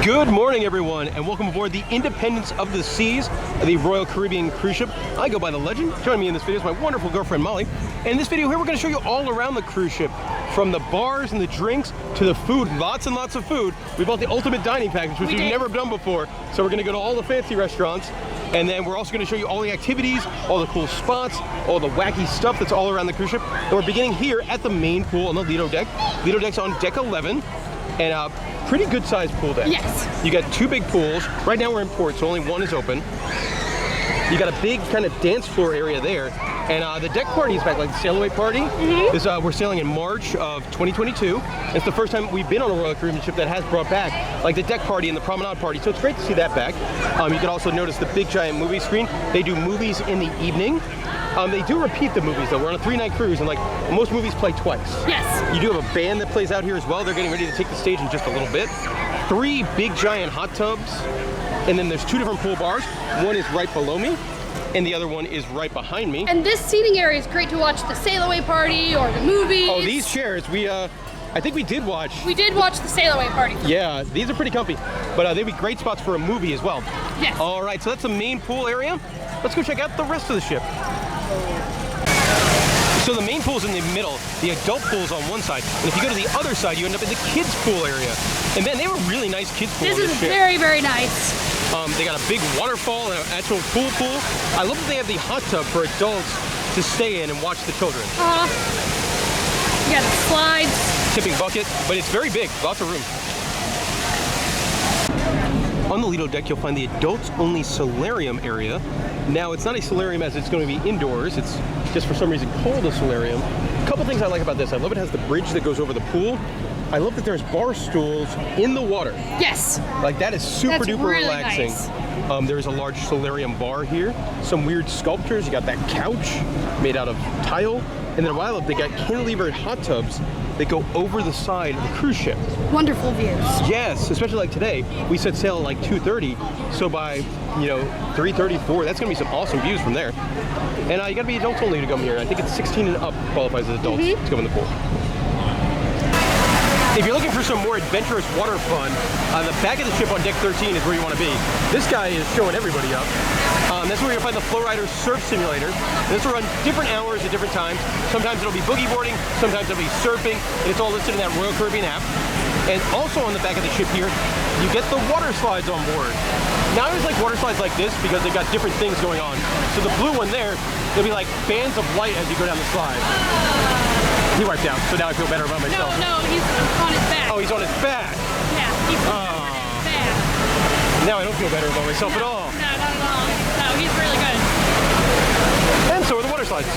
Good morning, everyone, and welcome aboard the Independence of the Seas, the Royal Caribbean cruise ship. I go by the legend. Joining me in this video is my wonderful girlfriend, Molly. And in this video here, we're going to show you all around the cruise ship, from the bars and the drinks to the food, lots and lots of food. We bought the ultimate dining package, which we've never done before. So we're going to go to all the fancy restaurants, and then we're also going to show you all the activities, all the cool spots, all the wacky stuff that's all around the cruise ship. And we're beginning here at the main pool on the Lido deck. Lido deck's on deck 11. And a pretty good sized pool deck. Yes. You got two big pools. Right now we're in port, so only one is open. You got a big kind of dance floor area there. And the deck party is back, like the sail away party. We're sailing in March of 2022. It's the first time we've been on a Royal Caribbean ship that has brought back like the deck party and the promenade party. So it's great to see that back. You can also notice the big giant movie screen. They do movies in the evening. They do repeat the movies though. We're on a 3-night cruise and like most movies play twice. Yes. You do have a band that plays out here as well. They're getting ready to take the stage in just a little bit. 3 big giant hot tubs. And then there's 2 different pool bars. One is right below me and the other one is right behind me. And this seating area is great to watch the sail away party or the movies. Oh, these chairs, I think we did watch. We did watch the sail away party. Yeah, these are pretty comfy, but they'd be great spots for a movie as well. Yes. All right, so that's the main pool area. Let's go check out the rest of the ship. So the main pool's in the middle, the adult pool's on one side, and if you go to the other side, you end up in the kids pool area. And man, they have a really nice kids pool. This is very, very nice. They got a big waterfall and an actual pool. I love that they have the hot tub for adults to stay in and watch the children. You got slides. Tipping bucket, but it's very big, lots of room. On the Lido deck, you'll find the adults-only solarium area. Now, it's not a solarium as it's going to be indoors. It's just for some reason called a solarium. A couple things I like about this. I love it has the bridge that goes over the pool. I love that there's bar stools in the water. Yes. Like that is super duper really relaxing. Nice. There is a large solarium bar here. Some weird sculptures. You got that couch made out of tile. And then while they got cantilevered hot tubs that go over the side of the cruise ship. Wonderful views. Yes, especially like today. We set sail at like 2:30, so by 3:34, that's gonna be some awesome views from there. And you gotta be adults only to come here. I think it's 16 and up qualifies as adults to come in the pool. If you're looking for some more adventurous water fun, the back of the ship on deck 13 is where you want to be. This guy is showing everybody up. That's where you'll find the Flowrider Surf Simulator. This will run different hours at different times. Sometimes it'll be boogie boarding, sometimes it'll be surfing, and it's all listed in that Royal Caribbean app. And also on the back of the ship here, you get the water slides on board. Now I always like water slides like this because they've got different things going on. So the blue one there, there'll be like bands of light as you go down the slide. He wiped out, so now I feel better about myself. No, he's on his back. Oh, he's on his back. Yeah, he's on his back. Now I don't feel better about myself at all. No, not at all. No, he's really good. And so are the water slides.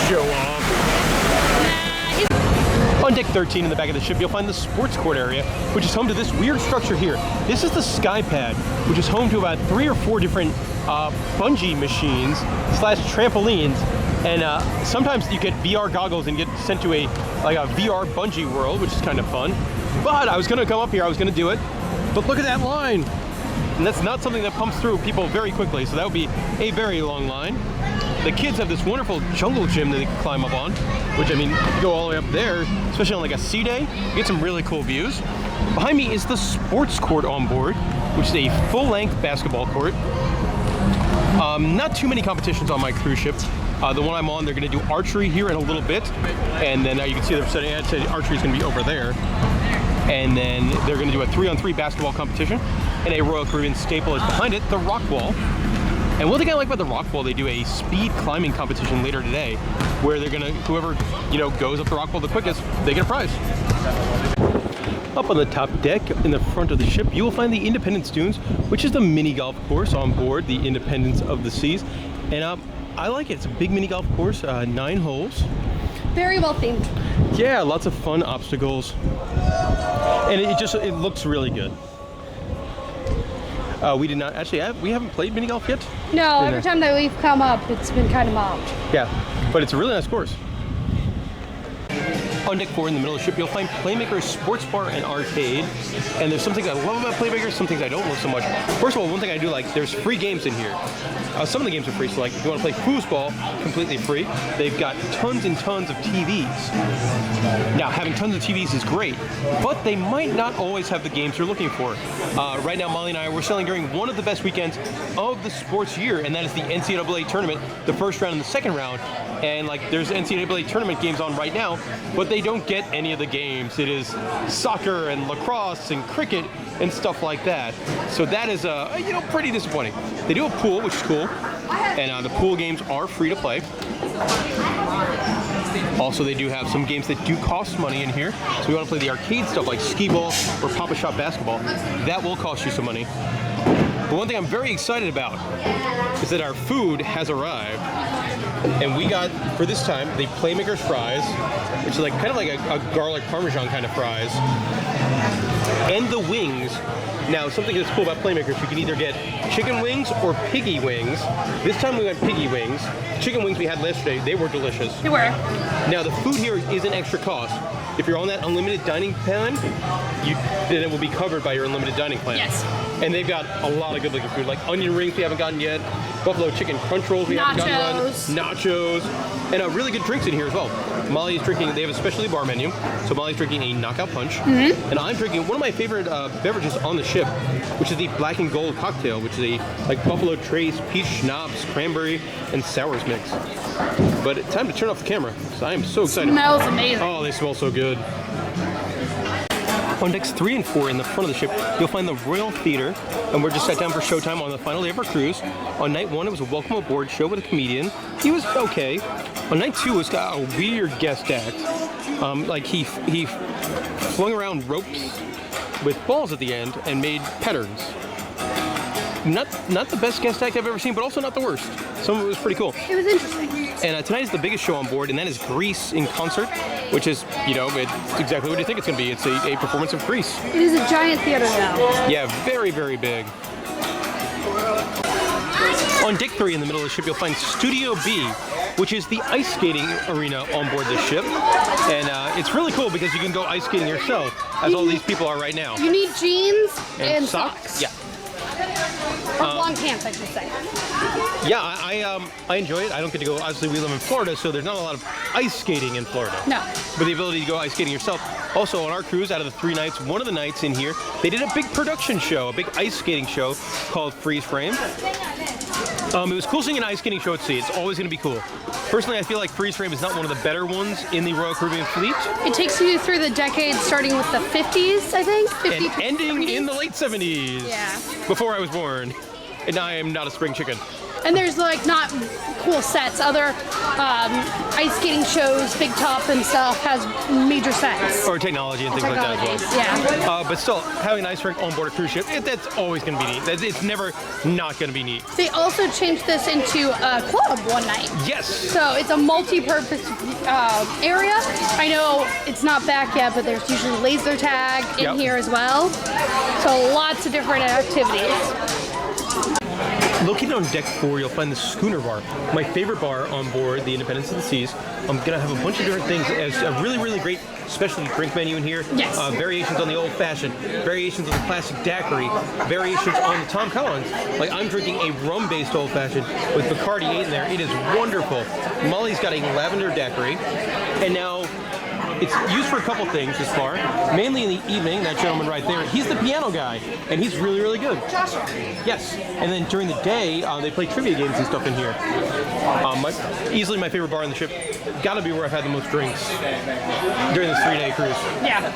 Show off. On deck 13 in the back of the ship, you'll find the sports court area, which is home to this weird structure here. This is the Sky Pad, which is home to about 3 or 4 different bungee machines / trampolines. And sometimes you get VR goggles and get sent to a VR bungee world, which is kind of fun. But I was gonna come up here, I was gonna do it, but look at that line. And that's not something that pumps through people very quickly, so that would be a very long line. The kids have this wonderful jungle gym that they can climb up on, which I mean, you go all the way up there, especially on like a sea day, you get some really cool views. Behind me is the sports court on board, which is a full-length basketball court. Not too many competitions on my cruise ship. The one I'm on, they're going to do archery here in a little bit, and then you can see they're setting. I'd say archery is going to be over there, and then they're going to do a 3-on-3 basketball competition, and a Royal Caribbean staple is behind it, the rock wall. And one thing I like about the rock wall, they do a speed climbing competition later today, where they're going to whoever goes up the rock wall the quickest, they get a prize. Up on the top deck in the front of the ship, you will find the Independence Dunes, which is the mini golf course on board the Independence of the Seas, and I like it. It's a big mini golf course, 9 holes. Very well themed. Yeah, lots of fun obstacles. And it looks really good. We did not, actually, we haven't played mini golf yet. No, every time that we've come up, it's been kind of mocked. Yeah, but it's a really nice course. On deck 4 in the middle of the ship, you'll find Playmakers Sports Bar and Arcade. And there's some things I love about Playmakers, some things I don't love so much. First of all, one thing I do like, there's free games in here. Some of the games are free, so like if you want to play foosball, completely free. They've got tons and tons of TVs. Now, Now, having tons of TVs is great, but they might not always have the games you're looking for. Right now, Molly and I, we're selling during one of the best weekends of the sports year, and that is the NCAA tournament, the first round and the second round. And like, there's NCAA tournament games on right now, but they don't get any of the games. It is soccer and lacrosse and cricket and stuff like that. So that is, pretty disappointing. They do a pool, which is cool, and the pool games are free to play. Also, they do have some games that do cost money in here. So we want to play the arcade stuff like skee ball or Papa Shot basketball. That will cost you some money. But one thing I'm very excited about is that our food has arrived. And we got, for this time, the Playmakers fries, which is like kind of like a garlic parmesan kind of fries. And the wings. Now, something that's cool about Playmakers, you can either get chicken wings or piggy wings. This time we went piggy wings. Chicken wings we had yesterday, they were delicious. They were. Now, the food here is an extra cost. If you're on that unlimited dining plan, then it will be covered by your unlimited dining plan. Yes. And they've got a lot of good looking food, like onion rings we haven't gotten yet, buffalo chicken crunch rolls we haven't gotten yet, nachos, and really good drinks in here as well. Molly's drinking, they have a specialty bar menu, so Molly's drinking a knockout punch, and I'm drinking one of my favorite beverages on the ship, which is the black and gold cocktail, which is a Buffalo Trace, peach schnapps, cranberry, and sours mix. But it's time to turn off the camera, so I am so excited. Smells amazing. Oh, they smell so good. On decks 3 and 4 in the front of the ship, you'll find the Royal Theater, and we're just sat down for showtime on the final day of our cruise. On night 1, it was a welcome aboard show with a comedian. He was okay. On night 2, it was got a weird guest act. He flung around ropes with balls at the end and made patterns. Not the best guest act I've ever seen, but also not the worst. Some of it was pretty cool. It was interesting. And tonight is the biggest show on board, and that is Grease in concert, which is, it's exactly what you think it's going to be. It's a performance of Grease. It is a giant theater now. Yeah, very, very big. On deck 3 in the middle of the ship, you'll find Studio B, which is the ice skating arena on board the ship. And it's really cool because you can go ice skating yourself, as all these people are right now. You need jeans and socks. Yeah. Or long pants, I should say. Yeah, I enjoy it. I don't get to go, obviously we live in Florida, so there's not a lot of ice skating in Florida. No. But the ability to go ice skating yourself. Also, on our cruise, out of the 3 nights, one of the nights in here, they did a big production show, a big ice skating show called Freeze Frame. It was cool seeing an ice skating show at sea. It's always going to be cool. Personally, I feel like Freeze Frame is not one of the better ones in the Royal Caribbean fleet. It takes you through the decades, starting with the 50s, I think. 50s, and ending 70s. in the late 70s. Yeah. Before I was born. And I am not a spring chicken. And there's like not cool sets. Other ice skating shows, Big Top and stuff, has major sets. Or technology and things like that as well. Yeah. But still, having an ice rink on board a cruise ship, that's always going to be neat. It's never not going to be neat. They also changed this into a club one night. Yes. So it's a multi-purpose area. I know it's not back yet, but there's usually laser tag in here as well. So lots of different activities. Located on deck 4, you'll find the Schooner Bar, my favorite bar on board the Independence of the Seas. I'm going to have a bunch of different things. As a really, really great specialty drink menu in here. Yes. Variations on the Old Fashioned, variations on the classic daiquiri, variations on the Tom Collins. Like, I'm drinking a rum-based Old Fashioned with Bacardi 8 in there. It is wonderful. Molly's got a lavender daiquiri. And now, it's used for a couple things this bar, mainly in the evening. That gentleman right there, he's the piano guy, and he's really, really good. Joshua. Yes, and then during the day, they play trivia games and stuff in here. Easily my favorite bar on the ship. Gotta be where I've had the most drinks during this 3-day cruise. Yeah.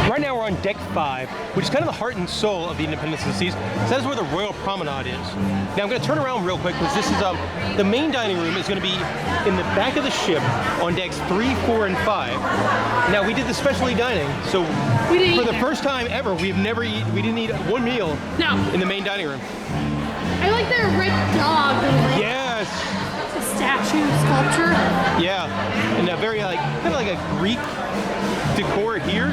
Right now we're on deck 5, which is kind of the heart and soul of the Independence of the Seas. So that is where the Royal Promenade is. Now I'm going to turn around real quick because this is the main dining room is going to be in the back of the ship on decks 3, 4, and 5. Now we did the specialty dining, so for the first time ever, we didn't eat one meal in the main dining room. I like their ripped dog. Yes. The statue sculpture. Yeah, and a very kind of like a Greek decor here.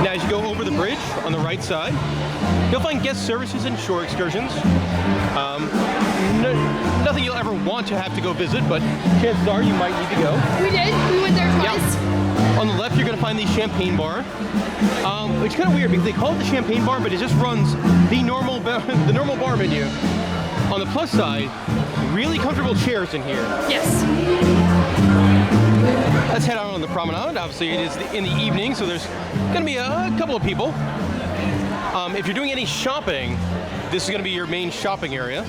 Now as you go over the bridge on the right side, you'll find guest services and shore excursions. Nothing you'll ever want to have to go visit, but chances are you might need to go. We did. We went there twice. Yep. On the left, you're going to find the champagne bar. It's kind of weird because they call it the champagne bar, but it just runs the normal bar menu. On the plus side, really comfortable chairs in here. Yes. promenade. Obviously, it is in the evening, so there's going to be a couple of people. If you're doing any shopping, this is going to be your main shopping area.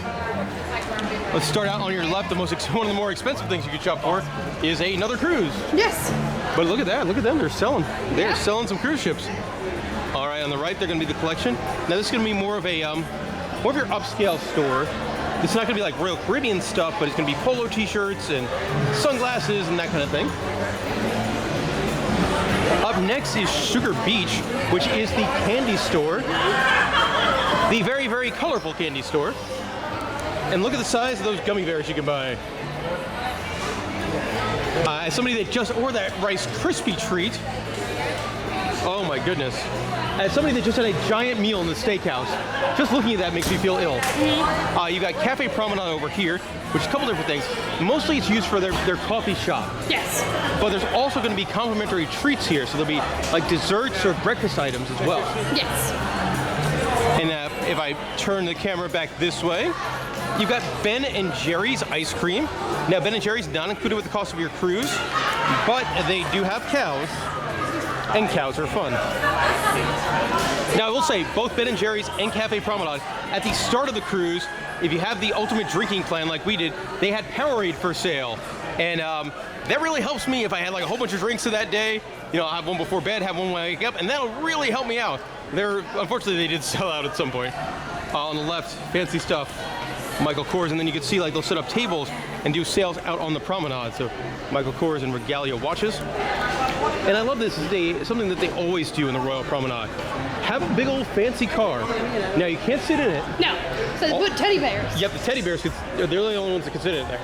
Let's start out on your left. One of the more expensive things you could shop for is another cruise. Yes. But look at that. Look at them. They're selling some cruise ships. All right, on the right, they're going to be the collection. Now, this is going to be more of your upscale store. This is not going to be like Royal Caribbean stuff, but it's going to be polo t-shirts and sunglasses and that kind of thing. Up next is Sugar Beach, which is the candy store. The very, very colorful candy store. And look at the size of those gummy bears you can buy. As somebody that just ordered that Rice Krispie treat, oh my goodness. As somebody that just had a giant meal in the steakhouse, just looking at that makes me feel ill. You got Cafe Promenade over here, which is a couple different things. Mostly it's used for their coffee shop. Yes. But there's also going to be complimentary treats here, so there'll be like desserts or breakfast items as well. Yes. And if I turn the camera back this way, you've got Ben and Jerry's ice cream. Now, Ben and Jerry's not included with the cost of your cruise, but they do have cows, and cows are fun. Now, I will say, both Ben and Jerry's and Cafe Promenade, at the start of the cruise, if you have the ultimate drinking plan like we did, they had Powerade for sale. And that really helps me if I had like a whole bunch of drinks that day. You know, I'll have one before bed, have one when I wake up, and that'll really help me out. Unfortunately, they did sell out at some point. On the left, fancy stuff. Michael Kors, and then you can see like they'll set up tables and do sales out on the promenade. So Michael Kors and Regalia watches. And I love this. It's something that they always do in the Royal Promenade. Have a big old fancy car. Now you can't sit in it. No. So they put teddy bears. Yep, the teddy bears, they're the only ones that can sit in there.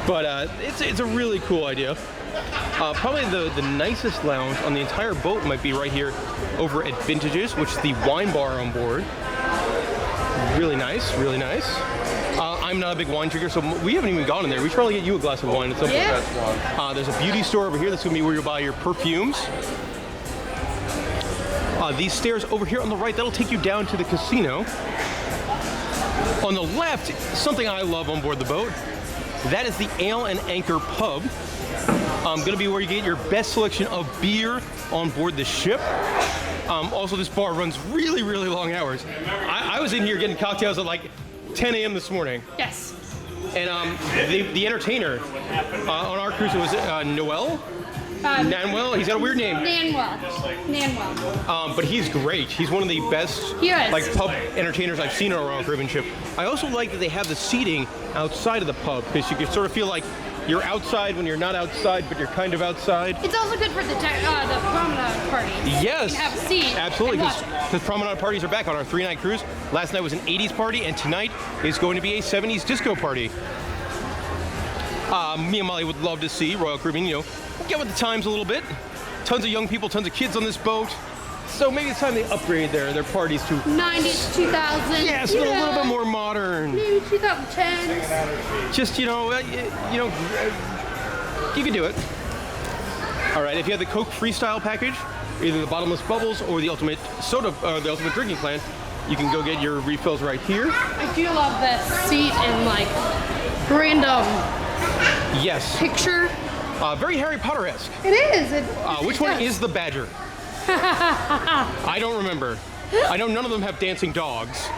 But it's a really cool idea. Probably the nicest lounge on the entire boat might be right here over at Vintages, which is the wine bar on board. Really nice, really nice. I'm not a big wine drinker, so we haven't even gone in there. We should probably get you a glass of wine at some point. Yeah. There's a beauty store over here. That's going to be where you'll buy your perfumes. These stairs over here on the right, that'll take you down to the casino. On the left, something I love on board the boat, that is the Ale and Anchor Pub. Going to be where you get your best selection of beer on board the ship. Also, this bar runs really, really long hours. I was in here getting cocktails at like 10 a.m. this morning. Yes. And the entertainer on our cruise was Noel. Nanwell. He's got a weird name. Nanwell. But he's great. He's one of the best like pub entertainers I've seen on a Royal Caribbean ship. I also like that they have the seating outside of the pub because you can sort of feel like you're outside when you're not outside, but you're kind of outside. It's also good for the promenade parties. Yes. You can have a seat. Absolutely, because promenade parties are back on our 3-night cruise. Last night was an 80s party, and tonight is going to be a 70s disco party. Me and Molly would love to see Royal Caribbean, get with the times a little bit. Tons of young people, tons of kids on this boat. So maybe it's time they upgrade their parties to 90s, 2000s. Yes, but a little bit more modern. Maybe 2010s. Just you can do it. All right, if you have the Coke Freestyle package, either the bottomless bubbles or the ultimate soda, the ultimate drinking plan, you can go get your refills right here. I do love that seat and like random picture. Very Harry Potter-esque. It is. Which one is the badger? I don't remember. I know none of them have dancing dogs.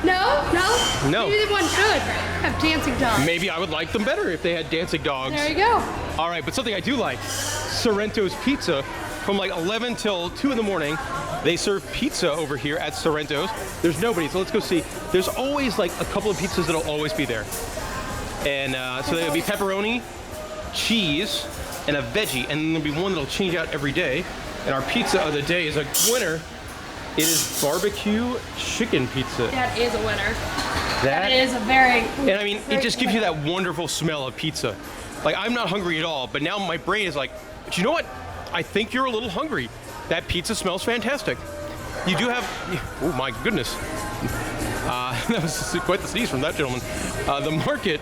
No? Maybe one should have dancing dogs. Maybe I would like them better if they had dancing dogs. There you go. All right, but something I do like, Sorrento's Pizza. From like 11 till 2 in the morning, they serve pizza over here at Sorrento's. There's nobody, so let's go see. There's always like a couple of pizzas that'll always be there. And so there'll be pepperoni, cheese, and a veggie, and then there'll be one that'll change out every day. And our pizza of the day is a winner. It is barbecue chicken pizza. That is a winner. That is a very. And I mean, it just gives you that wonderful smell of pizza. Like, I'm not hungry at all, but now my brain is like, but you know what? I think you're a little hungry. That pizza smells fantastic. You do have, oh my goodness. That was quite the sneeze from that gentleman. The market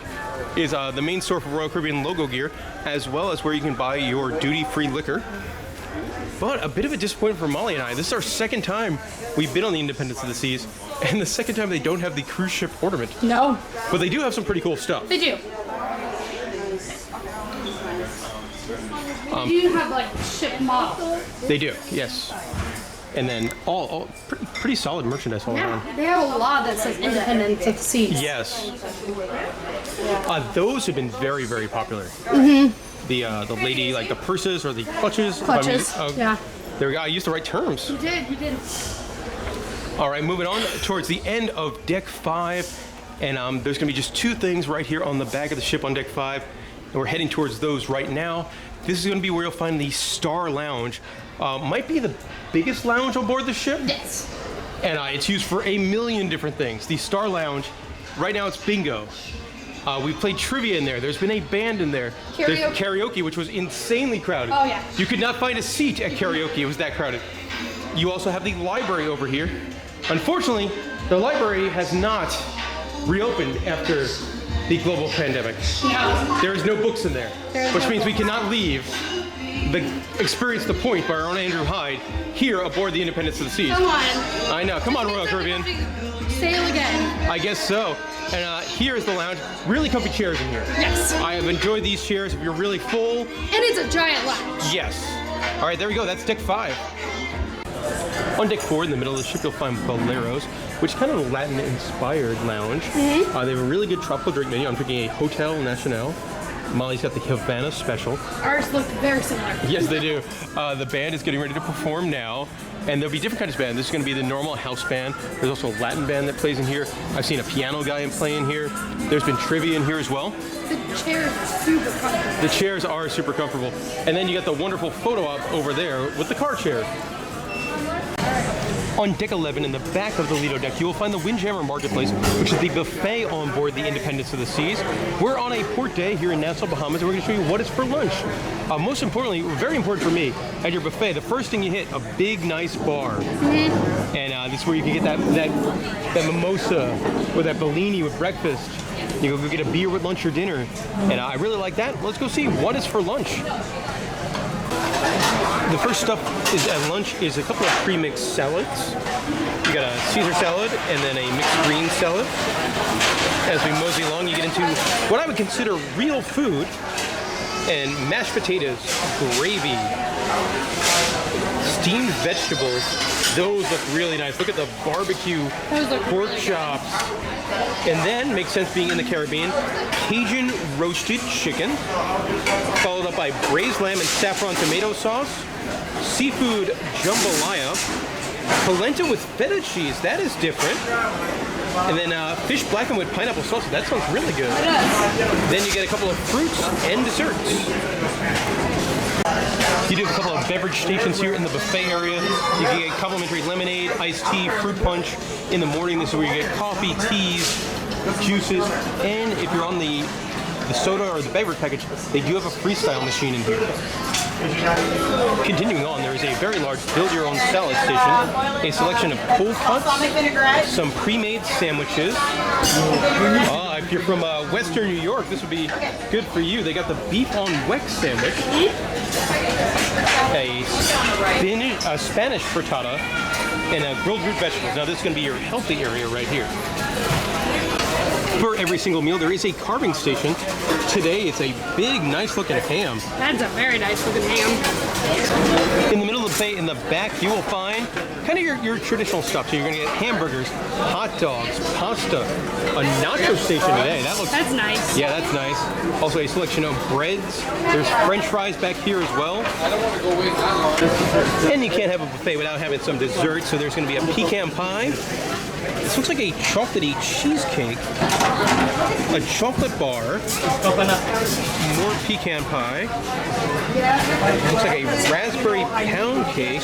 is the main store for Royal Caribbean logo gear, as well as where you can buy your duty-free liquor. But a bit of a disappointment for Molly and I. This is our second time we've been on the Independence of the Seas, and the second time they don't have the cruise ship ornament. No. But they do have some pretty cool stuff. They do. You have like ship model. They do, yes. And then all pretty solid merchandise all around. Yeah, they have a lot that says Independence of the Seas. Yes. Those have been very, very popular. Mm-hmm. The lady, like the purses or the clutches. Clutches, yeah. There we go. I used the right terms. You did. All right, moving on towards the end of Deck 5. And there's going to be just two things right here on the back of the ship on Deck 5. And we're heading towards those right now. This is going to be where you'll find the Star Lounge. Might be the biggest lounge on board the ship. Yes. And it's used for a million different things. The Star Lounge, right now it's bingo. We played trivia in there. There's been a band in there. Karaoke. There's karaoke, which was insanely crowded. Oh, yeah. You could not find a seat at karaoke. It was that crowded. You also have the library over here. Unfortunately, the library has not reopened after the global pandemic. No. There is no books in there, which means we cannot leave experience the point by our own Andrew Hyde here aboard the Independence of the Seas. Come on. I know. Come on, Royal Caribbean. Sail again. I guess so. And here is the lounge. Really comfy chairs in here. Yes. I have enjoyed these chairs. If you're really full. And it's a giant lounge. Yes. All right, there we go. That's Deck 5. On Deck 4, in the middle of the ship, you'll find Boleros, which is kind of a Latin-inspired lounge. Mm-hmm. They have a really good tropical drink menu. I'm drinking a Hotel Nacional. Molly's got the Havana Special. Ours look very similar. Yes, they do. The band is getting ready to perform now, and there'll be different kinds of band. This is going to be the normal house band. There's also a Latin band that plays in here. I've seen a piano guy play in here. There's been trivia in here as well. The chairs are super comfortable. The chairs are super comfortable. And then you got the wonderful photo op over there with the car chair. On Deck 11, in the back of the Lido deck, you will find the Windjammer Marketplace, which is the buffet on board the Independence of the Seas. We're on a port day here in Nassau, Bahamas, and we're going to show you what is for lunch. Most importantly, very important for me, at your buffet, the first thing you hit, a big, nice bar. Mm-hmm. And this is where you can get that mimosa or that Bellini with breakfast. You go get a beer with lunch or dinner. And I really like that. Let's go see what is for lunch. The first stuff is at lunch is a couple of pre-mixed salads. You got a Caesar salad and then a mixed green salad. As we mosey along, you get into what I would consider real food, and mashed potatoes, gravy, steamed vegetables. Those look really nice. Look at the barbecue pork chops. And then, makes sense being in the Caribbean, Cajun roasted chicken, followed up by braised lamb and saffron tomato sauce, seafood jambalaya, polenta with feta cheese. That is different. And then fish blackened with pineapple salsa. That sounds really good. It does. Then you get a couple of fruits and desserts. You do have a couple of beverage stations here in the buffet area. You can get complimentary lemonade, iced tea, fruit punch. In the morning, this is where you get coffee, teas, juices, and if you're on the soda or the beverage package, they do have a freestyle machine in here. Continuing on, there is a very large build-your-own salad station, a selection of cold cuts, some pre-made sandwiches. If you're from Western New York, this would be good for you. They got the beef on weck sandwich, a Spanish frittata, and a grilled root vegetables. Now this is going to be your healthy area right here. For every single meal, there is a carving station. Today, it's a big, nice-looking ham. That's a very nice-looking ham. In the middle of the buffet, in the back, you will find kind of your traditional stuff. So you're going to get hamburgers, hot dogs, pasta, a nacho station today. That's nice. Yeah, that's nice. Also, a selection of breads. There's French fries back here as well. And you can't have a buffet without having some dessert. So there's going to be a pecan pie. This looks like a chocolatey cheesecake, a chocolate bar, more pecan pie, looks like a raspberry pound cake,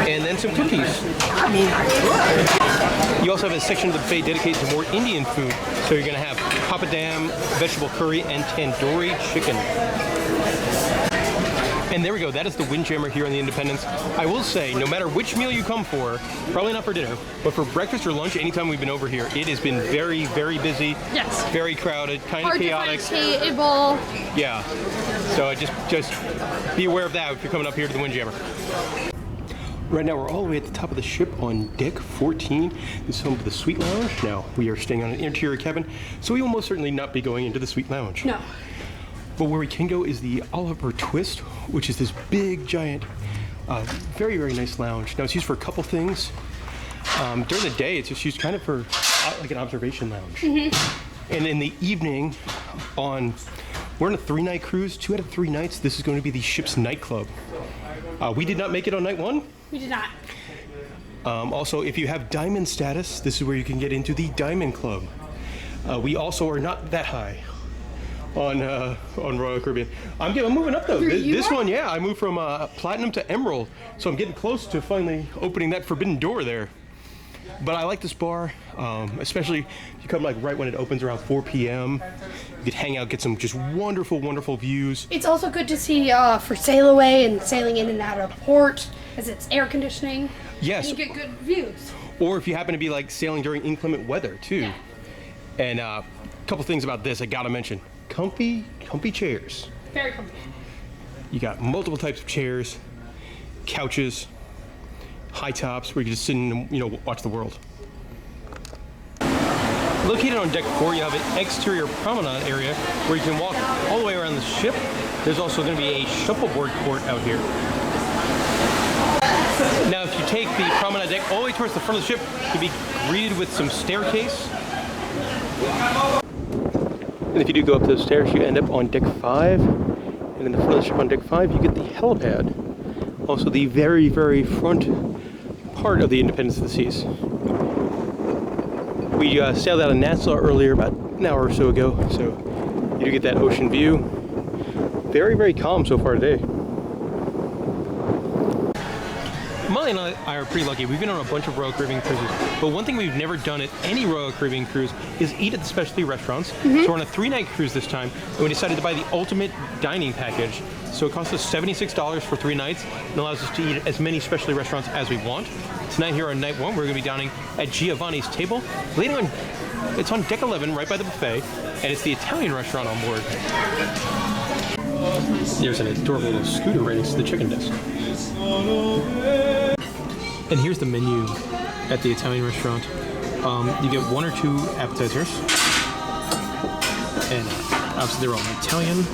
and then some cookies. You also have a section of the buffet dedicated to more Indian food, so you're going to have papadam, vegetable curry, and tandoori chicken. And there we go, that is the Windjammer here on the Independence. I will say, no matter which meal you come for, probably not for dinner, but for breakfast or lunch, anytime we've been over here, it has been very, very busy. Yes. Very crowded, kind of chaotic. Hard to find a table. Yeah. So just be aware of that if you're coming up here to the Windjammer. Right now, we're all the way at the top of the ship on Deck 14. This is home to the Suite Lounge. Now, we are staying on an interior cabin, so we will most certainly not be going into the Suite Lounge. No. But where we can go is the Oliver Twist, which is this big, giant, very, very nice lounge. Now it's used for a couple things. During the day, it's just used kind of for like an observation lounge. And in the evening, we're on a 3-night cruise. 2 out of 3 nights, this is going to be the ship's nightclub. We did not make it on night 1. We did not. Also, if you have diamond status, this is where you can get into the Diamond Club. We also are not that high on Royal Caribbean. I'm moving up though. This one, yeah, I moved from platinum to emerald, so I'm getting close to finally opening that forbidden door there. But I like this bar, especially if you come like right when it opens around 4 p.m. You could hang out, get some just wonderful, wonderful views. It's also good to see for sail away and sailing in and out of port, as it's air conditioning. Yes. And you get good views. Or if you happen to be like sailing during inclement weather too. Yeah. And a couple things about this I gotta mention. Comfy chairs. Very comfy. You got multiple types of chairs, couches, high tops where you can just sit and watch the world. Located on deck 4, you have an exterior promenade area where you can walk all the way around the ship. There's also going to be a shuffleboard court out here. Now, if you take the promenade deck all the way towards the front of the ship, you'll be greeted with some staircase. And if you do go up those stairs, you end up on deck 5. And in the front of the ship on deck 5, you get the helipad. Also the very, very front part of the Independence of the Seas. We sailed out of Nassau earlier, about an hour or so ago, so you do get that ocean view. Very, very calm so far today. Molly and I are pretty lucky. We've been on a bunch of Royal Caribbean cruises, but one thing we've never done at any Royal Caribbean cruise is eat at the specialty restaurants. So we're on a 3-night cruise this time, and we decided to buy the ultimate dining package. So it costs us $76 for 3 nights and allows us to eat at as many specialty restaurants as we want. Tonight here on night 1, we're going to be dining at Giovanni's table. Later on, it's on deck 11, right by the buffet, and it's the Italian restaurant on board. There's an adorable little scooter right next to the chicken desk. And here's the menu at the Italian restaurant. You get 1 or 2 appetizers, and obviously they're all Italian.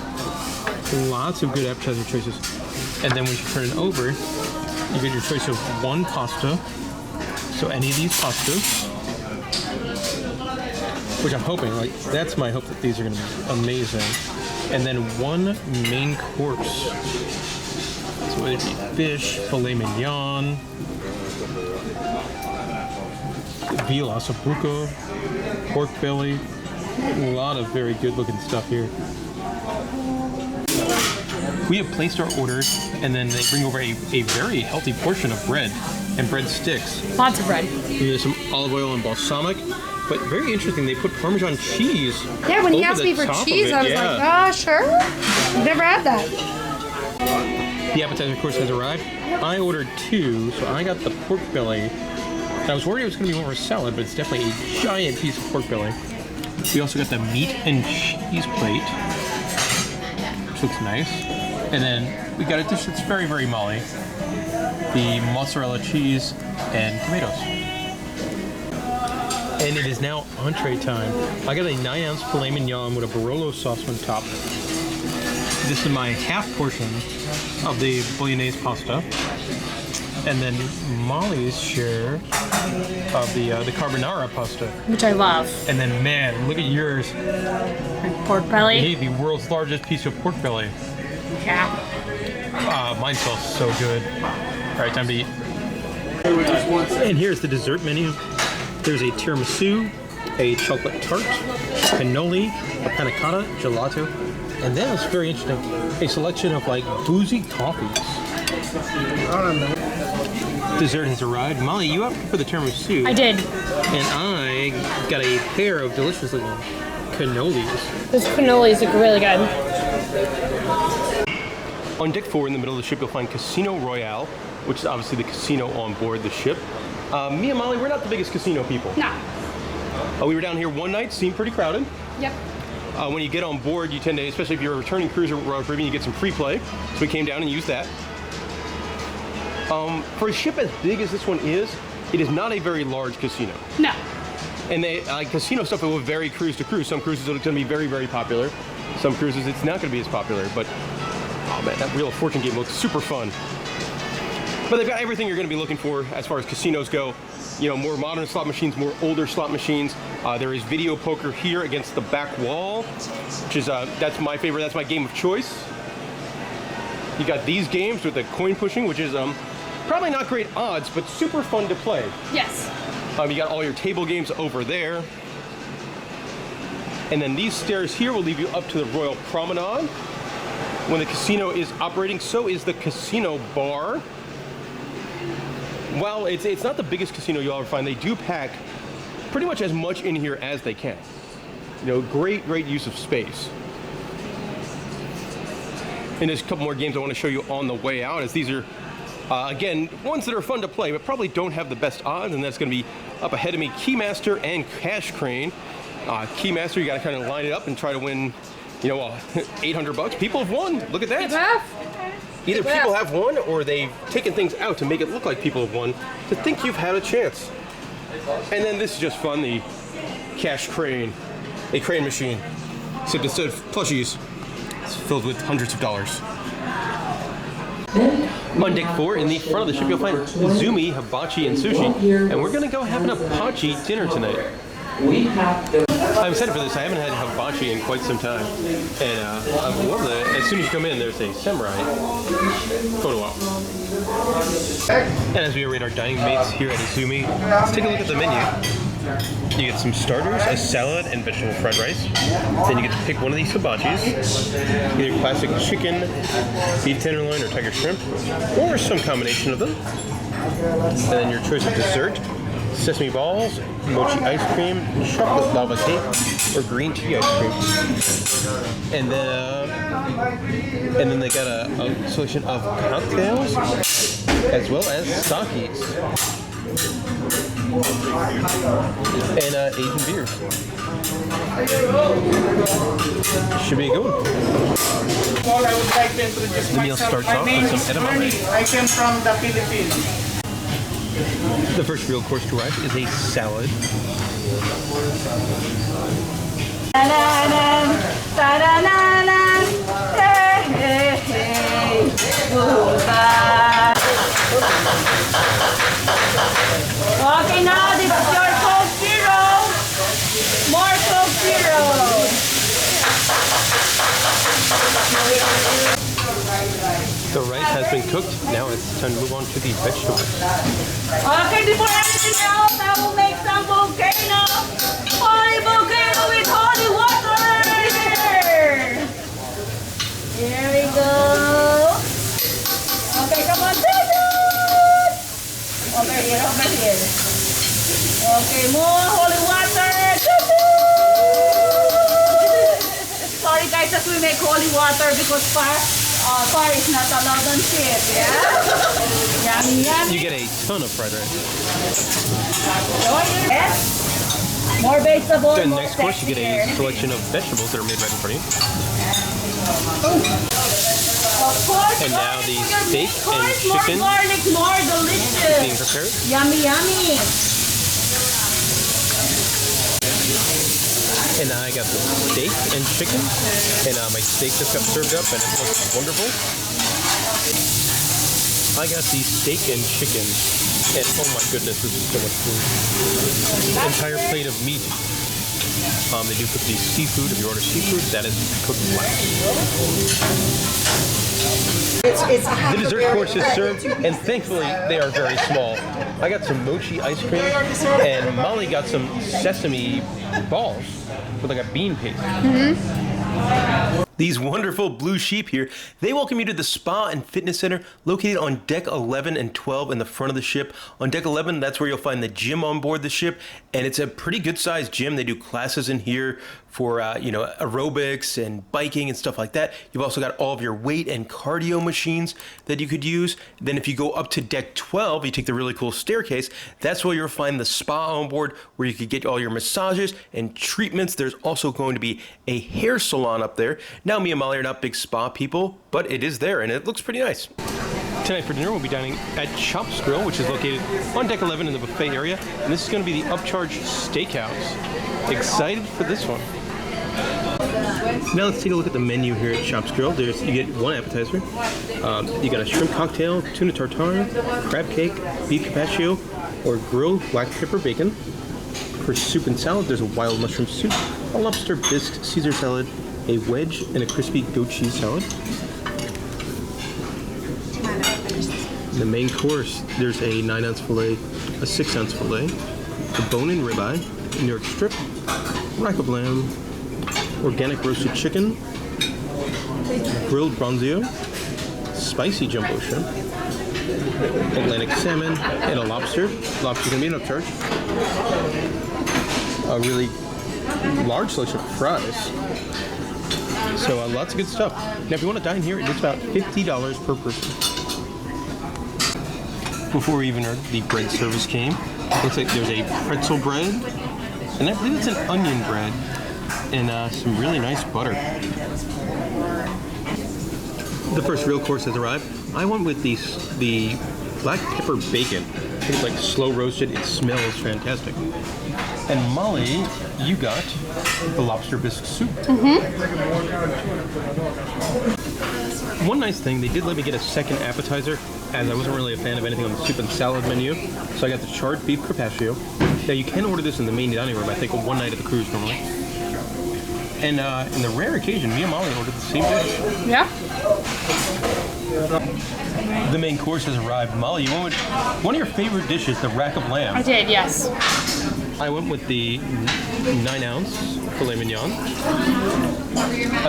Lots of good appetizer choices. And then when you turn it over, you get your choice of 1 pasta. So any of these pastas, which I'm hoping, that's my hope that these are going to be amazing. And then 1 main course. So it'd be fish, filet mignon, veal ossobuco, pork belly. A lot of very good looking stuff here. We have placed our orders, and then they bring over a very healthy portion of bread and bread sticks. Lots of bread. There's some olive oil and balsamic, but very interesting, they put Parmesan cheese. Yeah, when he asked me for cheese, I was like, sure. I've never had that. The appetizer course has arrived. I ordered 2, so I got the pork belly. And I was worried it was going to be more of a salad, but it's definitely a giant piece of pork belly. We also got the meat and cheese plate, which looks nice. And then we got a dish that's very, very Molly. The mozzarella cheese and tomatoes. And it is now entree time. I got a 9-ounce filet mignon with a Barolo sauce on top. This is my half portion of the bolognese pasta. And then Molly's share of the carbonara pasta. Which I love. And then, man, look at yours. Pork belly. Hey, the world's largest piece of pork belly. Yeah. Mine smells so good. All right, time to eat. And here's the dessert menu. There's a tiramisu, a chocolate tart, cannoli, a panna cotta, gelato, and then it's very interesting, a selection of like boozy coffees. Dessert has arrived. Molly, you opted for the tiramisu. I did. And I got a pair of delicious looking cannolis. Those cannolis look really good. On deck 4 in the middle of the ship, you'll find Casino Royale, which is obviously the casino on board the ship. Me and Molly, we're not the biggest casino people. No. We were down here one night, seemed pretty crowded. Yep. When you get on board, you tend to, especially if you're a returning cruiser with Royal Caribbean, you get some free play. So we came down and used that. For a ship as big as this one is, it is not a very large casino. No. And they, casino stuff will vary cruise to cruise. Some cruises are going to be very, very popular. some cruises it's not going to be as popular, but oh man, that Wheel of Fortune game looks super fun. But they've got everything you're going to be looking for as far as casinos go. You know, more modern slot machines, more older slot machines. There is video poker here against the back wall, which is, that's my favorite, that's my game of choice. You got these games with the coin pushing, which is probably not great odds, but super fun to play. Yes. You got all your table games over there. And then these stairs here will lead you up to the Royal Promenade. When the casino is operating, so is the casino bar. While it's not the biggest casino you'll ever find, they do pack pretty much as much in here as they can. You know, great use of space. And there's a couple more games I want to show you on the way out, as these are, again, ones that are fun to play, but probably don't have the best odds, and that's going to be up ahead of me, Keymaster and Cash Crane. Keymaster, you got to kind of line it up and try to win, you know, 800 bucks. People have won. Look at that. Either people have won or they've taken things out to make it look like people have won to think you've had a chance. And then this is just fun, the Cash Crane, a crane machine. Except instead of plushies, it's filled with hundreds of dollars. On deck 4, in the front of the ship, you'll find Izumi, hibachi, and sushi. And we're going to go have an hibachi dinner tonight. I'm excited for this. I haven't had hibachi in quite some time. And I love that. As soon as you come in, there's a samurai photo op. And as we await our dining mates here at Izumi, let's take a look at the menu. You get some starters, a salad, and vegetable fried rice. Then you get to pick one of these hibachis, either classic chicken, beef tenderloin, or tiger shrimp, or some combination of them. And then your choice of dessert: sesame balls, mochi ice cream, chocolate lava cake, or green tea ice cream. And then they got a selection of cocktails as well as sakis. And Asian beers. Should be a good one. The meal starts off with some edamame. I came from the Philippines. The first real course to arrive is a salad. Okay, now this is your Coke Zero. More Coke Zero. The rice has been cooked. Now it's time to move on to the vegetables. Okay, before everything else, I will make some volcano. Holy volcano with holy water. Here we go. Okay, come on, over here. Okay, more holy water. Sorry guys that we make holy water because fire is not allowed on ship, yeah? Yummy. You get a ton of fried rice. Yes. More vegetables. Then next course you get a selection of vegetables that are made right in front of you. Of course, And now the steak and more chicken garlic, more delicious. being prepared. Yummy. And now I got the steak and chicken. And my steak just got served up and it looks wonderful. I got the steak and chicken. And oh my goodness, this is so much food. Entire plate of meat. They do cook the seafood. If you order seafood, that is cooked last. The dessert course is served, and thankfully they are very small. I got some mochi ice cream, and Molly got some sesame balls with like a bean paste. These wonderful blue sheep here, they welcome you to the Spa and Fitness Center located on deck 11 and 12 in the front of the ship. On deck 11, that's where you'll find the gym on board the ship, and it's a pretty good sized gym. They do classes in here for aerobics and biking and stuff like that. You've also got all of your weight and cardio machines that you could use. Then if you go up to deck 12, you take the really cool staircase, that's where you'll find the spa on board where you could get all your massages and treatments. There's also going to be a hair salon up there. Now, me and Molly are not big spa people, but it is there and it looks pretty nice. Tonight for dinner, we'll be dining at Chop's Grille, which is located on deck 11 in the buffet area. And this is going to be the upcharge steakhouse. Excited for this one. Now let's take a look at the menu here at Shops Grille. You get one appetizer. You got a shrimp cocktail, tuna tartare, crab cake, beef carpaccio, or grilled black pepper bacon. For soup and salad, there's a wild mushroom soup, a lobster bisque Caesar salad, a wedge, and a crispy goat cheese salad. The main course, there's a 9-ounce filet, a 6-ounce filet, a bone-in ribeye, New York strip, rack of lamb, organic roasted chicken, grilled bronzio, spicy jumbo shrimp, Atlantic salmon, and a lobster. Lobster's gonna be an upcharge. A really large selection of fries. So lots of good stuff. Now if you want to dine here, it's about $50 per person. Before we even heard the bread service came, looks like there's a pretzel bread, and I believe it's an onion bread, and some really nice butter. The first real course has arrived. I went with the black pepper bacon. I think it's like slow roasted. It smells fantastic. And Molly, you got the lobster bisque soup. One nice thing, they did let me get a second appetizer, as I wasn't really a fan of anything on the soup and salad menu. So I got the charred beef carpaccio. Now you can order this in the main dining room, I think, one night at the cruise normally. And in the rare occasion, me and Molly ordered the same dish. Yeah. The main course has arrived. Molly, you went with one of your favorite dishes, the rack of lamb. I did, yes. I went with the 9-ounce filet mignon.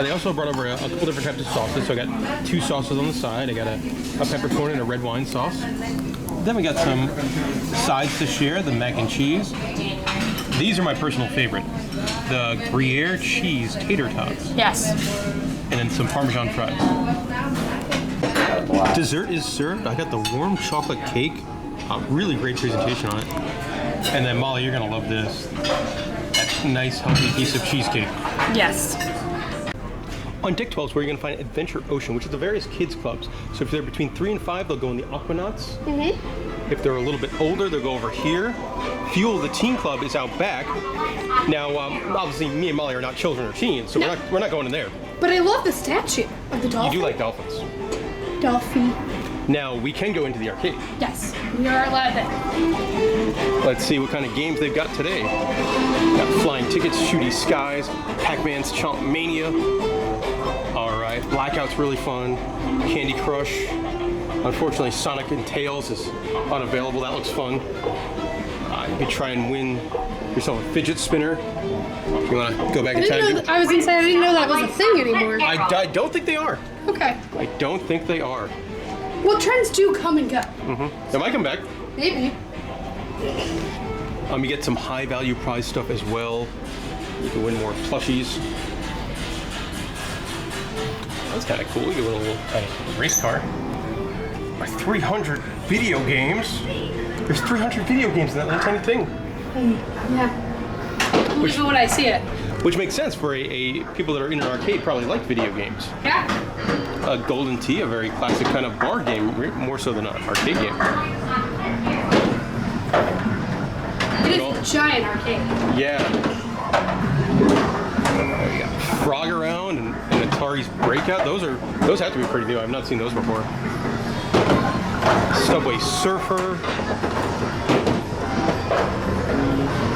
They also brought over a couple different types of sauces. So I got 2 sauces on the side. I got a peppercorn and a red wine sauce. Then we got some sides to share, the mac and cheese. These are my personal favorite. The Gruyere cheese tater tots. Yes. And then some Parmesan fries. Dessert is served. I got the warm chocolate cake. Really great presentation on it. And then Molly, you're gonna love this. That nice healthy piece of cheesecake. Yes. On deck 12 is where you're gonna find Adventure Ocean, which is the various kids clubs. So if they're between 3 and 5, they'll go in the Aquanauts. If they're a little bit older, they'll go over here. Fuel, the teen club, is out back. Now, obviously, me and Molly are not children or teens, so we're not going in there. But I love the statue of the dolphin. You do like dolphins. Dolphin. Now, we can go into the arcade. Yes, we are allowed that. Let's see what kind of games they've got today. Got Flying Tickets, Shooty Skies, Pac-Man's Chomp Mania. All right, Blackout's really fun. Candy Crush. Unfortunately, Sonic and Tails is unavailable. That looks fun. You could try and win yourself a fidget spinner. You want to go back in time? I was gonna say I didn't know that was a thing anymore. I don't think they are. Okay. I don't think they are. Well, trends do come and go. They might come back. Maybe. You get some high value prize stuff as well. You can win more plushies. That's kind of cool. You get a little race car. 300 video games. There's 300 video games in that little tiny thing. Yeah. Even when I see it. Which makes sense for a people that are in an arcade probably like video games. Yeah. Golden Tee, a very classic kind of bar game, more so than an arcade game. It is a giant arcade. Yeah. You got Frog Around and Atari's Breakout. Those have to be pretty new. I've not seen those before. Subway Surfer.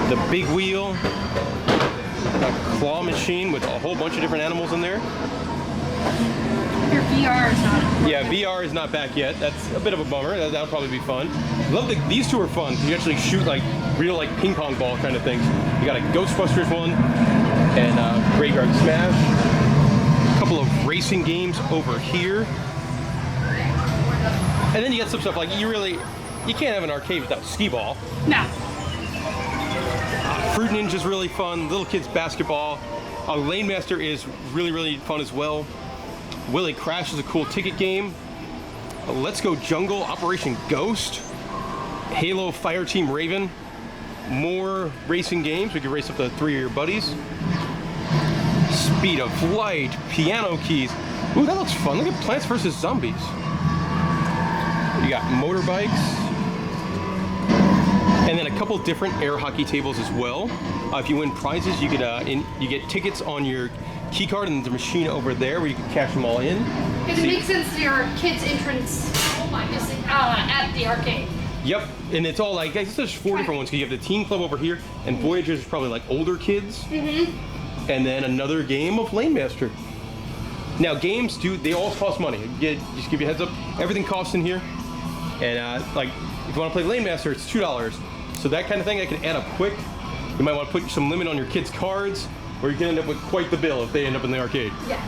The Big Wheel. A claw machine with a whole bunch of different animals in there. Your VR is not. Yeah, VR is not back yet. That's a bit of a bummer. That'll probably be fun. These two are fun. You actually shoot like real like ping pong ball kind of things. You got a Ghostbusters one and a Graveyard Smash. A couple of racing games over here. And then you got some stuff like you can't have an arcade without skee-ball. No. Fruit Ninja's really fun. Little kids basketball. Lane Master is really, really fun as well. Willie Crash is a cool ticket game. Let's Go Jungle, Operation Ghost. Halo Fireteam Raven. More racing games. We can race up to 3 of your buddies. Speed of Light, Piano Keys. Ooh, that looks fun. Look at Plants vs. Zombies. You got motorbikes. And then a couple different air hockey tables as well. If you win prizes, you get tickets on your key card, and there's a machine over there where you can cash them all in. It makes sense to your kids' entrance just at the arcade. Yep, and it's all like, I guess there's 4 different ones. You have the teen club over here, and Voyagers is probably like older kids. And then another game of Lane Master. Now games they all cost money. Just give you a heads up, everything costs in here. And like, if you want to play Lane Master, it's $2. So that kind of thing, I can add up quick. You might want to put some limit on your kids' cards, or you can end up with quite the bill if they end up in the arcade. Yeah.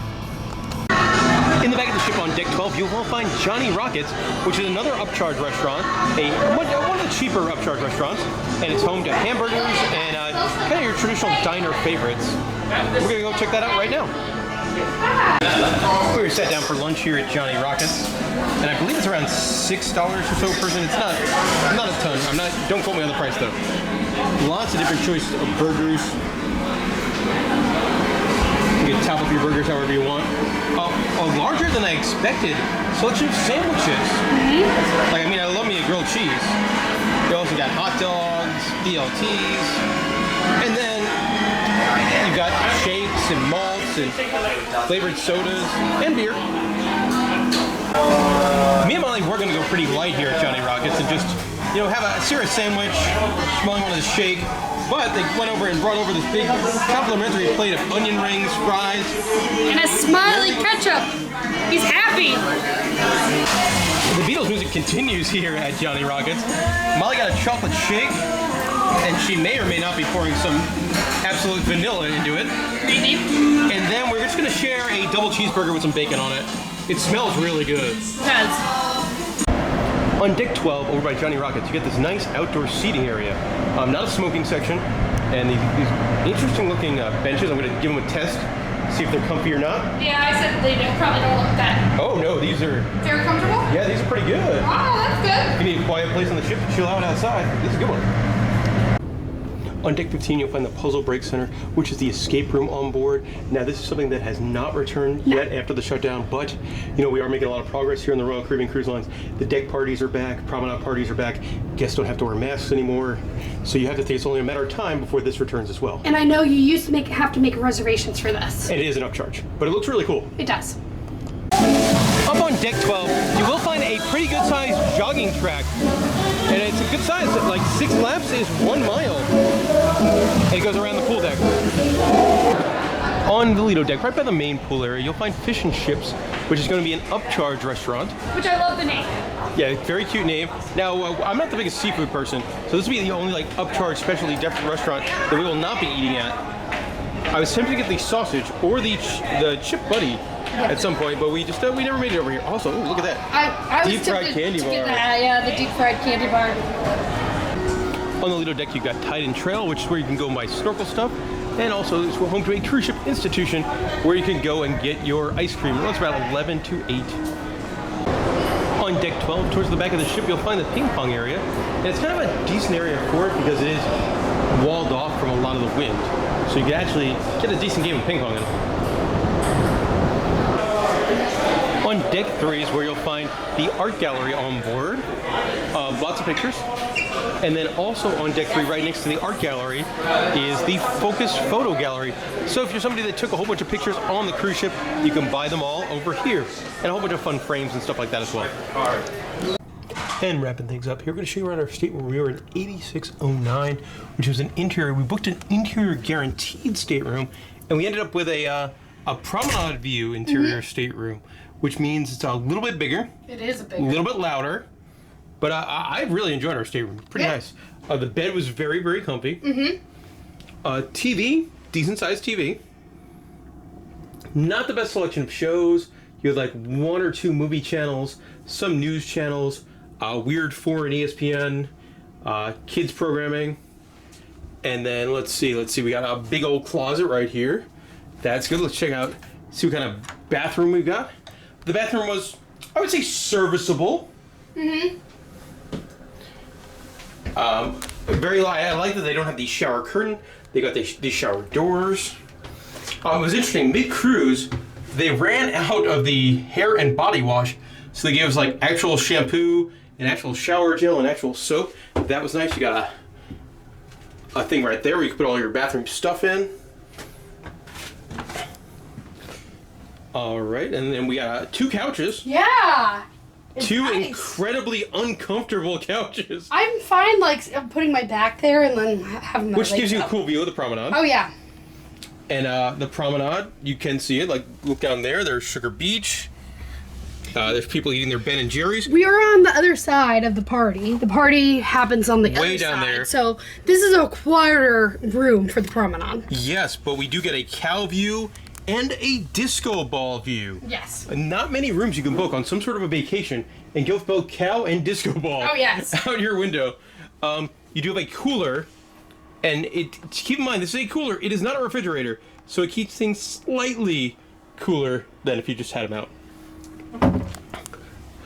In the back of the ship on deck 12, you will find Johnny Rockets, which is another upcharge restaurant, one of the cheaper upcharge restaurants, and it's home to hamburgers and kind of your traditional diner favorites. We're gonna go check that out right now. We were sat down for lunch here at Johnny Rockets, and I believe it's around $6 or so per person. It's not a ton. Don't quote me on the price though. Lots of different choices of burgers. You can top up your burgers however you want. A larger than I expected selection of sandwiches. Like, I mean, I love me a grilled cheese. You also got hot dogs, BLTs, and then you got shakes and malts and flavored sodas and beer. Me and Molly, we're gonna go pretty light here at Johnny Rockets and just, have a serious sandwich. Molly wanted a shake. But they went over and brought over this big complimentary plate of onion rings, fries, and a smiley ketchup. He's happy. The Beatles music continues here at Johnny Rockets. Molly got a chocolate shake, and she may or may not be pouring some absolute vanilla into it. And then we're just gonna share a double cheeseburger with some bacon on it. It smells really good. It does. On deck 12, over by Johnny Rockets, you get this nice outdoor seating area. Not a smoking section, and these interesting looking benches. I'm going to give them a test, see if they're comfy or not. Yeah, I said they probably don't look that. Oh no, these are... They're comfortable? Yeah, these are pretty good. Oh, that's good. If you need a quiet place on the ship to chill out outside, this is a good one. On deck 15, you'll find the Puzzle Break Center, which is the escape room on board. Now, this is something that has not returned yet after the shutdown, but, we are making a lot of progress here on the Royal Caribbean Cruise Lines. The deck parties are back, promenade parties are back, guests don't have to wear masks anymore, so you have to think it's only a matter of time before this returns as well. And I know you used to have to make reservations for this. And it is an upcharge, but it looks really cool. It does. Up on deck 12, you will find a pretty good sized jogging track. And it's a good size, like 6 laps is 1 mile. And it goes around the pool deck. On the Lido deck, right by the main pool area, you'll find Fish and Chips, which is going to be an upcharge restaurant. Which I love the name. Yeah, very cute name. Now, I'm not the biggest seafood person, so this will be the only upcharge specialty restaurant that we will not be eating at. I was tempted to get the sausage or the chip buddy at some point, but we never made it over here. Also, ooh, look at that. I deep fried candy bar. Yeah, the deep fried candy bar. On the Lido deck, you've got Tide and Trail, which is where you can go and buy snorkel stuff, and also it's home to a cruise ship institution where you can go and get your ice cream. It runs about 11 to 8. On deck 12, towards the back of the ship, you'll find the ping pong area, and it's kind of a decent area for it because it is walled off from a lot of the wind, so you can actually get a decent game of ping pong in it. On deck 3 is where you'll find the art gallery on board, lots of pictures. And then also on deck 3, right next to the art gallery, is the focus photo gallery. So if you're somebody that took a whole bunch of pictures on the cruise ship, you can buy them all over here. And a whole bunch of fun frames and stuff like that as well. And wrapping things up here, we're going to show you around our stateroom. We were in 8609, which was an interior. We booked an interior guaranteed stateroom, and we ended up with a promenade view interior stateroom, which means it's a little bit bigger. It is a bigger. A little bit louder. But I really enjoyed our stateroom. Pretty nice. The bed was very, very comfy. TV, decent sized TV. Not the best selection of shows. You had like 1 or 2 movie channels, some news channels, Weird 4 and ESPN, kids programming. And then let's see, we got a big old closet right here. That's good. Let's check out, see what kind of bathroom we've got. The bathroom was, I would say, serviceable. I like that they don't have the shower curtain. They got these shower doors. It was interesting, mid-cruise, they ran out of the hair and body wash, so they gave us like actual shampoo and actual shower gel and actual soap. That was nice. You got a thing right there where you can put all your bathroom stuff in. All right, and then we got 2 couches. Yeah. It's 2 nice. incredibly uncomfortable couches. I'm fine, like, putting my back there and then having my Which gives legs you a up. cool view of the promenade. Oh, yeah. And the promenade, you can see it. Like, look down there. There's Sugar Beach. There's people eating their Ben & Jerry's. We are on the other side of the party. The party happens on the Way other down side. there. So this is a quieter room for the promenade. Yes, but we do get a cow view and a disco ball view. Yes. Not many rooms you can book on some sort of a vacation and get both cow and disco ball Oh, yes. out your window. You do have a cooler, and keep in mind, this is a cooler. It is not a refrigerator, so it keeps things slightly cooler than if you just had them out.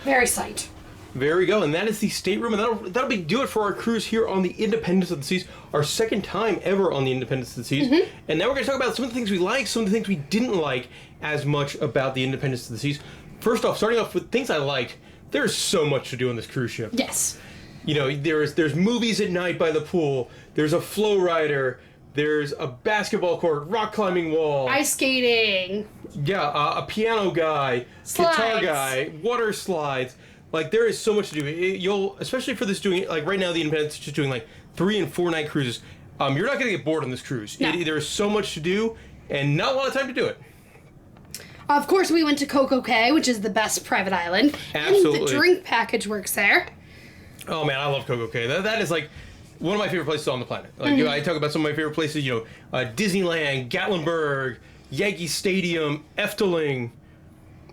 Very slight. There we go, and that is the stateroom, and that'll do it for our cruise here on the Independence of the Seas, our second time ever on the Independence of the Seas. And now we're going to talk about some of the things we like, some of the things we didn't like as much about the Independence of the Seas. First off, starting off with things I liked, there's so much to do on this cruise ship. Yes. You know, there's movies at night by the pool, there's a flow rider, there's a basketball court, rock climbing wall. Ice skating. Yeah, a piano guy, guitar Slides. guy, water slides. Like, there is so much to do. You'll, especially for this doing, like right now the Independence is just doing like 3 and 4 night cruises. You're not going to get bored on this cruise. No. There is so much to do and not a lot of time to do it. Of course, we went to Coco Cay, which is the best private island. Absolutely. And the drink package works there. Oh man, I love Coco Cay. That is like one of my favorite places on the planet. Like, I talk about some of my favorite places, Disneyland, Gatlinburg, Yankee Stadium, Efteling,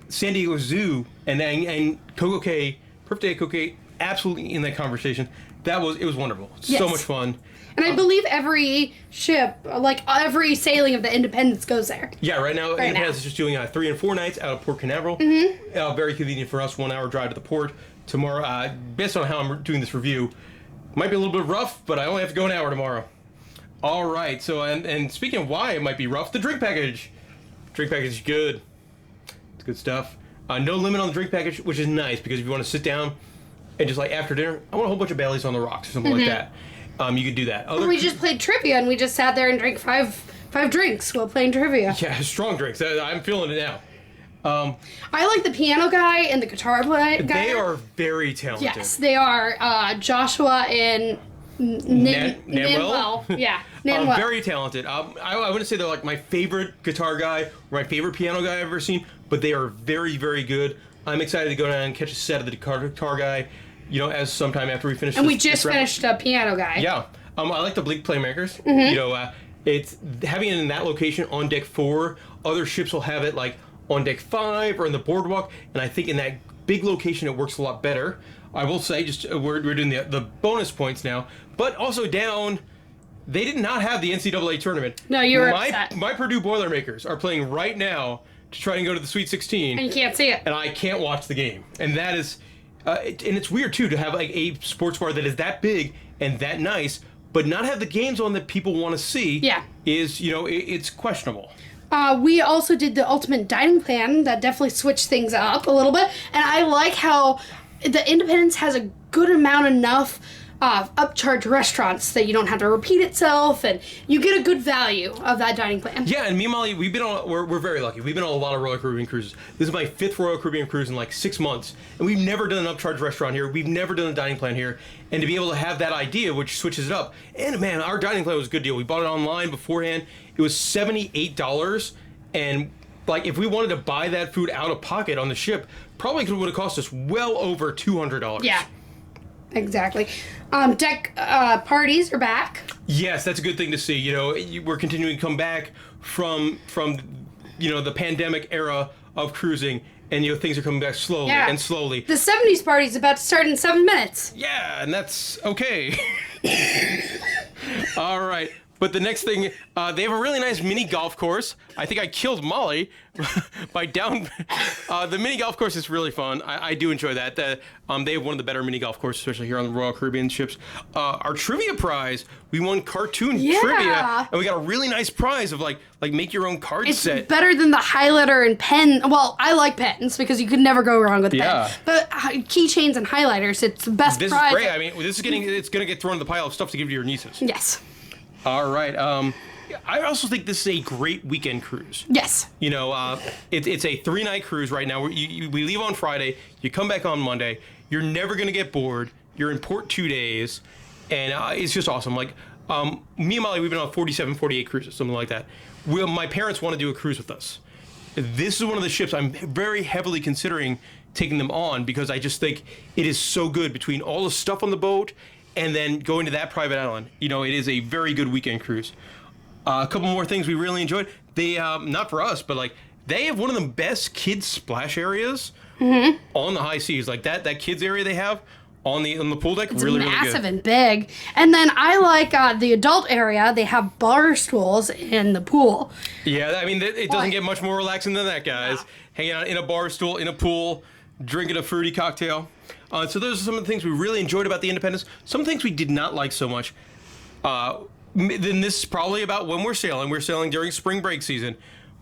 San Diego Zoo, and Coco Cay, Perfect Day at Coco Cay, absolutely in that conversation. It was wonderful. Yes. So much fun. And I believe every ship, like every sailing of the Independence goes there. Yeah, right now Right Independence now. is just doing 3 and 4 nights out of Port Canaveral. Very convenient for us, 1 hour drive to the port. Tomorrow, based on how I'm doing this review, might be a little bit rough, but I only have to go an hour tomorrow. All right, so, and speaking of why it might be rough, the drink package. Drink package is good. It's good stuff. No limit on the drink package, which is nice, because if you want to sit down and just like after dinner, I want a whole bunch of Baileys on the rocks or something like that. You could do that. We just played trivia, and we just sat there and drank five drinks while playing trivia. Yeah, strong drinks. I'm feeling it now. I like the piano guy and the guitar guy. They are very talented. Yes, they are. Joshua and Nanuel? Yeah, Nanuel. Very talented. I wouldn't say they're like my favorite guitar guy or my favorite piano guy I've ever seen, but they are very, very good. I'm excited to go down and catch a set of the guitar guy, as sometime after we finish. And we just finished a piano guy. Yeah. I like the Bleak Playmakers. It's having it in that location on deck 4. Other ships will have it like on deck 5 or in the boardwalk, and I think in that big location it works a lot better. I will say, just we're doing the bonus points now, but also down, they did not have the NCAA tournament. No, you were upset. My Purdue Boilermakers are playing right now to try and go to the Sweet 16. And you can't see it. And I can't watch the game. And that is, and it's weird too to have like a sports bar that is that big and that nice, but not have the games on that people want to see. Yeah. It's questionable. We also did the ultimate dining plan that definitely switched things up a little bit. And I like how the Independence has a good amount enough upcharge restaurants that you don't have to repeat itself, and you get a good value of that dining plan. Yeah, and me and Molly, we're very lucky. We've been on a lot of Royal Caribbean cruises. This is my 5th Royal Caribbean cruise in like 6 months, and we've never done an upcharge restaurant here. We've never done a dining plan here, and to be able to have that idea, which switches it up, and man, our dining plan was a good deal. We bought it online beforehand. It was $78, and like if we wanted to buy that food out of pocket on the ship, probably would have cost us well over $200. Yeah. Exactly. Deck parties are back. Yes, that's a good thing to see. We're continuing to come back from the pandemic era of cruising, and things are coming back slowly and slowly. The 70s party is about to start in 7 minutes. Yeah, and that's okay. All right. But the next thing, they have a really nice mini golf course. I think I killed Molly by down. The mini golf course is really fun. I do enjoy that. They have one of the better mini golf courses, especially here on the Royal Caribbean ships. Our trivia prize, we won cartoon trivia, and we got a really nice prize of like make your own card set. It's better than the highlighter and pen. Well, I like pens because you could never go wrong with pen. But keychains and highlighters, it's the best prize. This is great. I mean, it's gonna get thrown in the pile of stuff to give to your nieces. Yes. All right. I also think this is a great weekend cruise. Yes. You know, it's a 3-night cruise right now. We leave on Friday. You come back on Monday. You're never going to get bored. You're in port 2 days. And it's just awesome. Like, me and Molly, we've been on 47, 48 cruises, something like that. My parents want to do a cruise with us. This is one of the ships I'm very heavily considering taking them on because I just think it is so good between all the stuff on the boat and then going to that private island. You know, it is a very good weekend cruise. A couple more things we really enjoyed. They, not for us, but like, they have one of the best kids splash areas on the high seas. Like that kids area they have on the pool deck, It's really massive really good. and big. And then I like the adult area. They have bar stools in the pool. Yeah, I mean, it doesn't Boy. get much more relaxing than that, guys. No. Hanging out in a bar stool, in a pool, drinking a fruity cocktail. So those are some of the things we really enjoyed about the Independence. Some things we did not like so much. Then this is probably about when we're sailing. We're sailing during spring break season.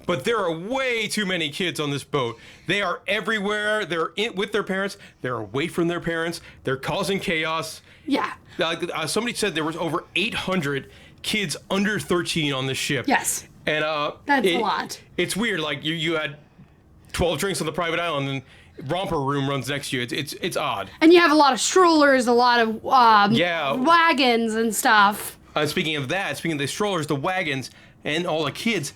But there are way too many kids on this boat. They are everywhere. They're with their parents. They're away from their parents. They're causing chaos. Yeah. Somebody said there was over 800 kids under 13 on this ship. Yes. And That's a lot. It's weird. Like you had 12 drinks on the private island, and romper room runs next to you. It's odd. And you have a lot of strollers, a lot of Yeah. wagons and stuff. Speaking of the strollers, the wagons, and all the kids,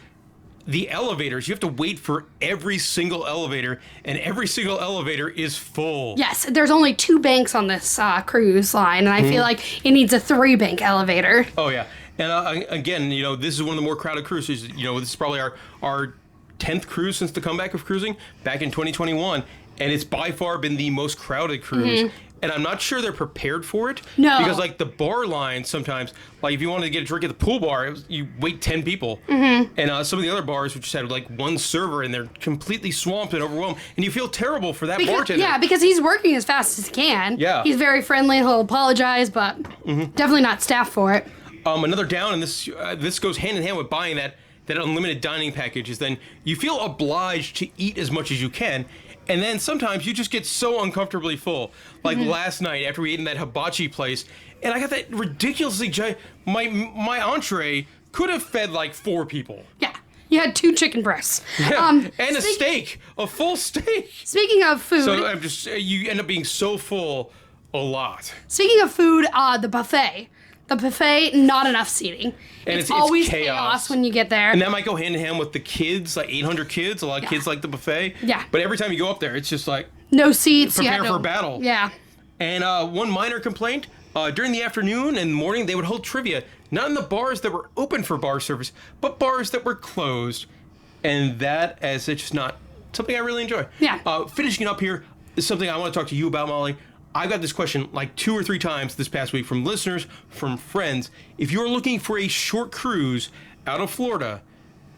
the elevators, you have to wait for every single elevator, and every single elevator is full. Yes, there's only 2 banks on this cruise line, and I feel like it needs a 3-bank elevator. Oh, yeah. And again, you know, this is one of the more crowded cruises. You know, this is probably our 10th cruise since the comeback of cruising back in 2021, and it's by far been the most crowded cruise. And I'm not sure they're prepared for it. No. Because, like, the bar line sometimes, like, if you wanted to get a drink at the pool bar, you wait 10 people. And some of the other bars, which just had, like, one server, and they're completely swamped and overwhelmed. And you feel terrible for that bartender. Yeah, because he's working as fast as he can. Yeah. He's very friendly. He'll apologize, but definitely not staffed for it. Another down, and this goes hand in hand with buying that unlimited dining package, is then you feel obliged to eat as much as you can. And then sometimes you just get so uncomfortably full. Like last night after we ate in that hibachi place, and I got that ridiculously my entree could have fed like 4 people. Yeah. You had 2 chicken breasts. And a steak, a full steak. Speaking of food, So I'm just you end up being so full a lot. speaking of food, the buffet. The buffet, not enough seating. And It's it's always chaos. when you get there. And that might go hand in hand with the kids, like 800 kids. A lot of kids like the buffet. Yeah. But every time you go up there, it's just like No seats. prepare for battle. Yeah. And one minor complaint, during the afternoon and morning, they would hold trivia, not in the bars that were open for bar service, but bars that were closed. And that, as it's just not something I really enjoy. Yeah. Finishing up here is something I want to talk to you about, Molly. I got this question like 2 or 3 times this past week from listeners, from friends. If you're looking for a short cruise out of Florida,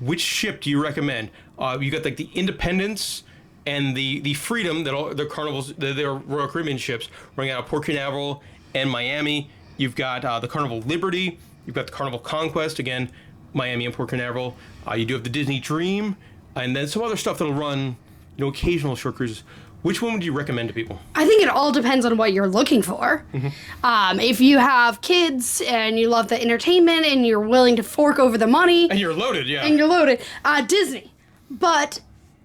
which ship do you recommend? You got like the Independence and the Freedom, that all the Carnivals, they're Royal Caribbean ships running out of Port Canaveral and Miami. You've got the Carnival Liberty. You've got the Carnival Conquest, again, Miami and Port Canaveral. You do have the Disney Dream, and then some other stuff that'll run, occasional short cruises. Which one would you recommend to people? I think it all depends on what you're looking for. If you have kids and you love the entertainment and you're willing to fork over the money And you're loaded, yeah. and you're loaded, Disney. But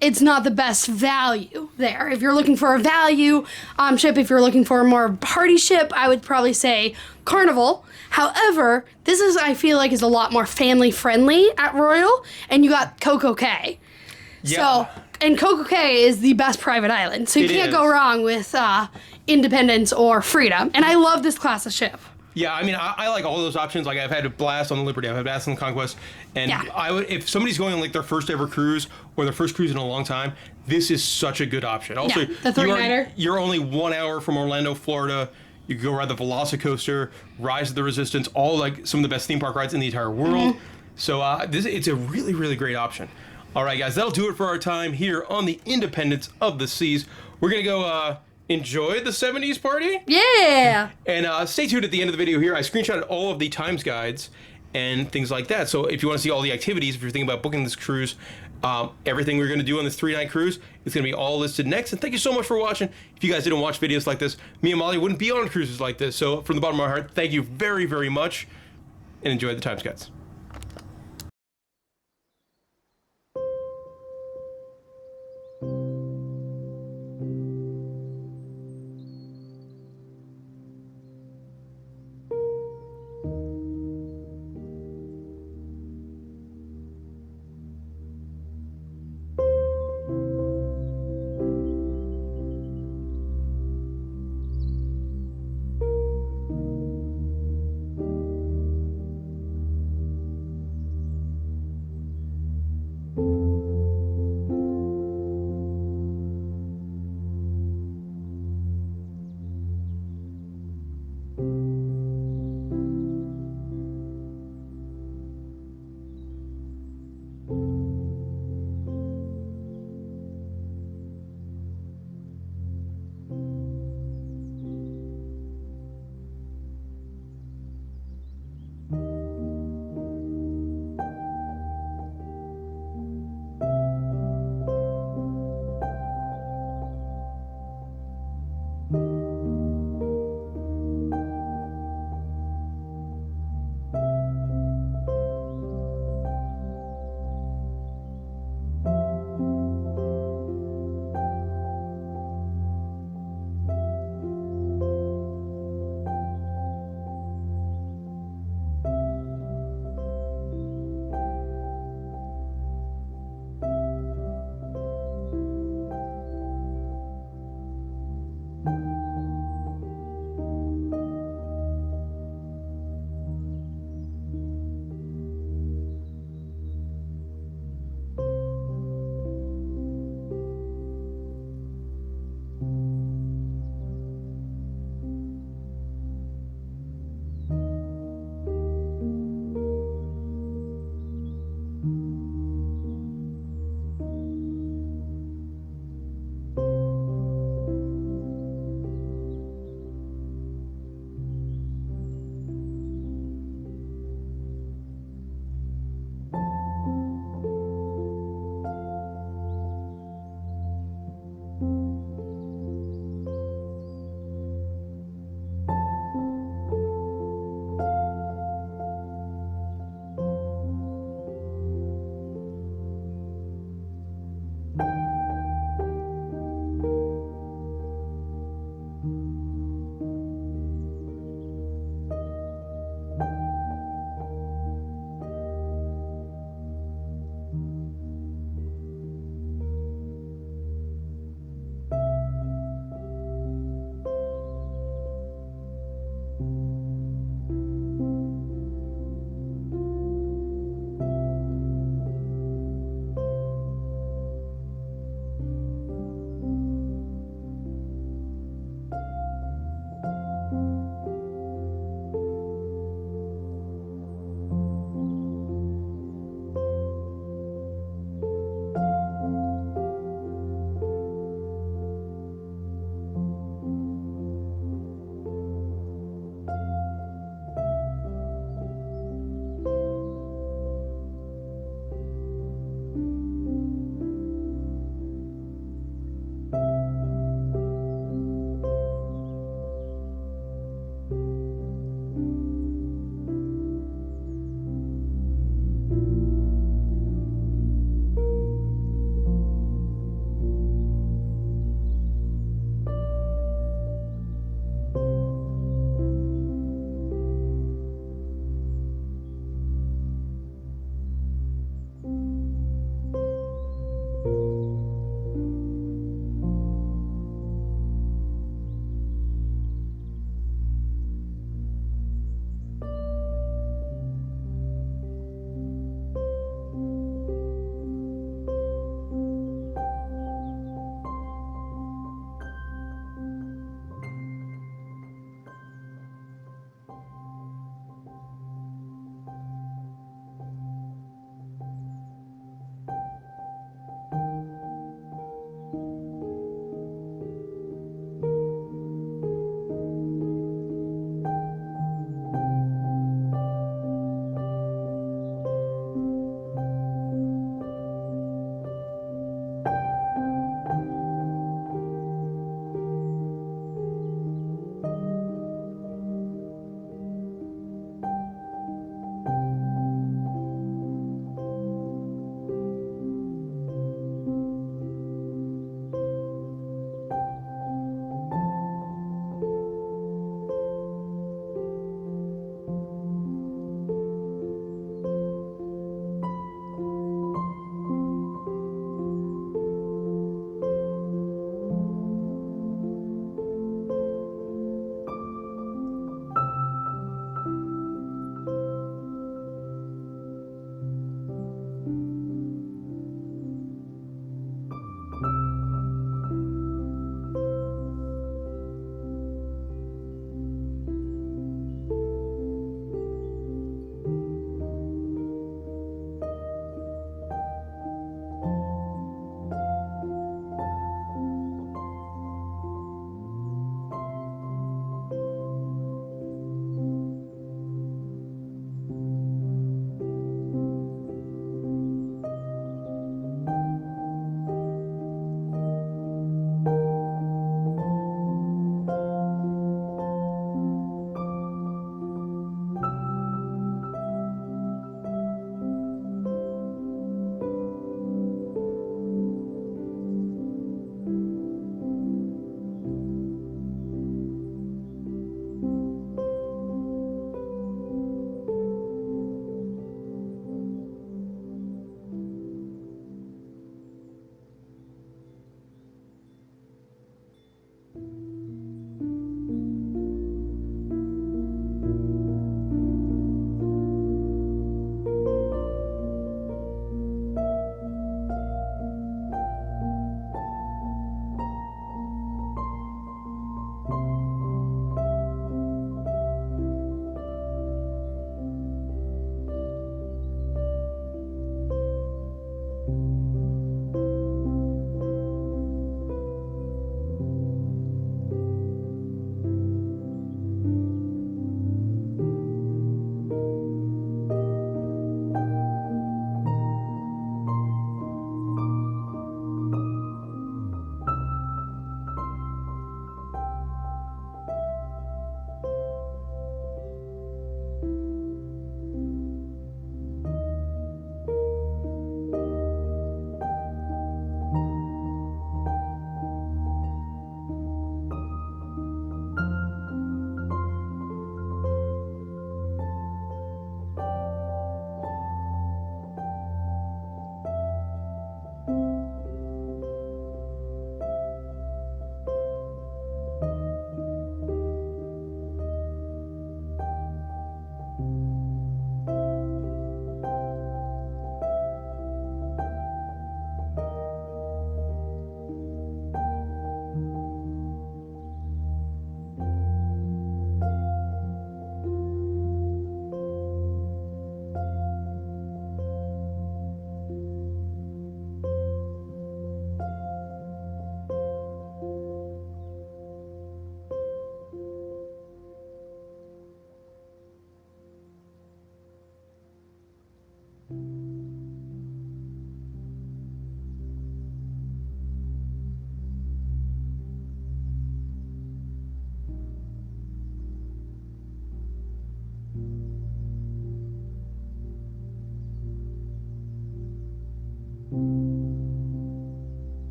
it's not the best value there. If you're looking for a value ship, if you're looking for a more party ship, I would probably say Carnival. However, this is, I feel like, is a lot more family friendly at Royal, and you got Coco Cay. Yeah. So, and Coco Cay is the best private island, so you It can't is. go wrong with Independence or Freedom. And I love this class of ship. Yeah, I mean, I like all those options. Like, I've had a blast on the Liberty, I've had a blast on the Conquest, and Yeah. I would, if somebody's going on like their first ever cruise or their first cruise in a long time, this is such a good option. Also, Yeah, the 3-nighter. you're only 1 hour from Orlando, Florida. You can go ride the Velocicoaster, Rise of the Resistance, all like some of the best theme park rides in the entire world. So it's a really, really great option. All right, guys, that'll do it for our time here on the Independence of the Seas. We're gonna go enjoy the 70s party. Yeah. And stay tuned at the end of the video here. I screenshotted all of the times guides and things like that. So if you want to see all the activities, if you're thinking about booking this cruise, everything we're going to do on this 3-night cruise is going to be all listed next. And thank you so much for watching. If you guys didn't watch videos like this, me and Molly wouldn't be on cruises like this. So from the bottom of my heart, thank you very, very much, and enjoy the times guides.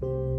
you.